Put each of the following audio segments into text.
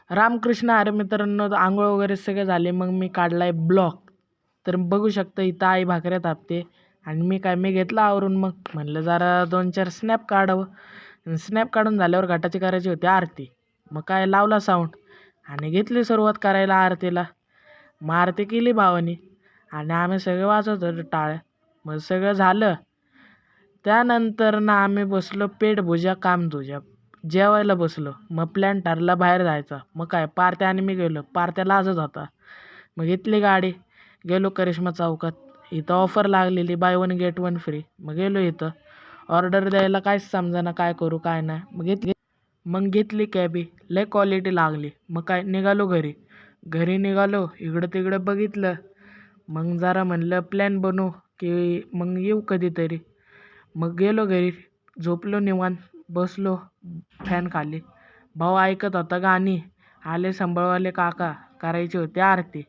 रामकृष्ण हरी मित्रांनो, आंघोळ वगैरे सगळे झाले. मग मी काढलाय ब्लॉग. तर बघू शकता इथं आई भाकऱ्या थापते आणि मी घेतलं आवरून. मग म्हणलं जरा 2-4 स्नॅप काढावं. स्नॅप काढून झाल्यावर घाटाची करायची होती आरती. मग काय लावला साऊंड आणि घेतली सुरुवात करायला आरतीला. मग आरती केली भावानी आणि आम्ही सगळे वाजवत होतो टाळ्या. मग सगळं झालं. त्यानंतर ना आम्ही बसलो पेट भुजा काम तुझ्या जेवायला बसलो. मग प्लॅन ठरला बाहेर जायचा. मग काय पार्त्या आणि मी गेलो. पार्त्या लाजत होता. मग घेतली गाडी, गेलो करिश्मा चौकात. इथं ऑफर लागलेली बाय 1 गेट 1 फ्री. मग गेलो इथं ऑर्डर द्यायला काहीच समजेना काय करू काय नाही. मग घेतली कॅबी. लय क्वालिटी लागली. मग काय निघालो घरी निघालो. इकडं तिकडं बघितलं. मग जरा म्हणलं प्लॅन बनवू की मग येऊ कधीतरी. मग गेलो घरी, झोपलो निवांत, बसलो फॅन खाली. भाऊ ऐकत होता गाणी. आले संबळवाले काका, करायची होती आरती.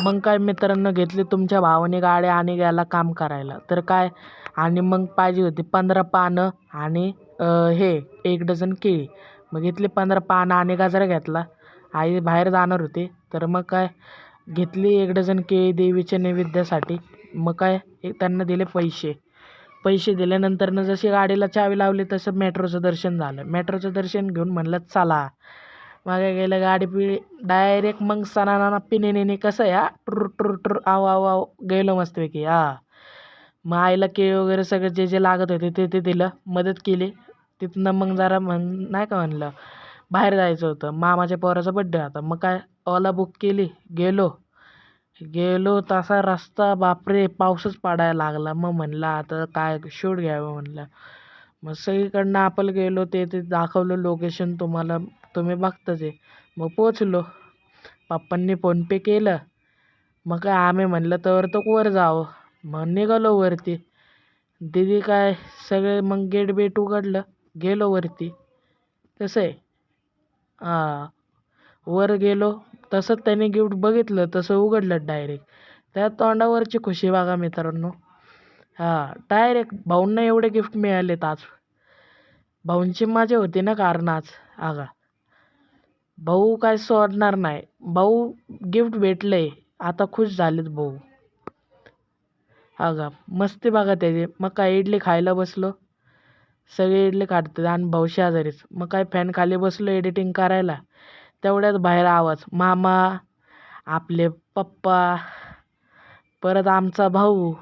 मग काय मित्रांनो, घेतली तुमच्या भावाने गाडी आणि गेला काम करायला. तर काय आणि मग पाहिजे होती 15 पानं आणि हे 1 डझन केळी. मग घेतली 15 पानं आणि गाजरा घेतला. आई बाहेर जाणार होती. तर मग काय घेतली 1 डझन केळी देवीच्या नैवेद्यासाठी. मग काय त्यांना दिले पैसे दिल्यानंतरनं जशी गाडीला चावी लावली तसं मेट्रोचं दर्शन झालं. मेट्रोचं दर्शन घेऊन म्हणलं चला. मागे गेलं गाडी डायरेक्ट मग सणाना पिणे कसं या टुर टुर टुर आव आव आव गेलो मस्तपैकी. मग आईला केळी वगैरे सगळं जे जे लागत होते ते दिलं, मदत केली. तिथनं मग जरा नाही का म्हणलं बाहेर जायचं होतं. मामाच्या पोराचा बड्डे होता. मग काय ओला बुक केली. गेलो तसा रस्ता बापरे पाऊसच पडायला लागला. मग म्हणलं आता काय शूट घ्यावं म्हणलं. मग सगळीकडनं आपलं गेलो ते दाखवलं लोकेशन तुम्हाला, तुम्ही बघताच आहे. मग पोचलो. पप्पांनी फोनपे केलं. मग काय आम्ही म्हणलं तर वर जावं. मग निघालो वरती. दीदी काय सगळे मग गेट बेट उघडलं. गेलो वरती. कसं आहे वर गेलो तसंच त्याने गिफ्ट बघितलं तसं उघडलं डायरेक्ट. त्या तोंडावरची खुशी बघा मित्रांनो. डायरेक्ट भाऊंना एवढे गिफ्ट मिळालेत आज. भाऊंची मजा होती ना कारण आज. भाऊ काय सोडणार नाही. भाऊ गिफ्ट भेटलंय आता खुश झालेत भाऊ. मस्ती बघा त्याची. मग काय इडली खायला बसलो. सगळे इडली काढतात आणि भाऊ शेजारीच. मग काय फॅन खाली बसलो एडिटिंग करायला. तेवढ्याच बाहेर आवाज, मामा, आपले पप्पा, परत आमचा भाऊ.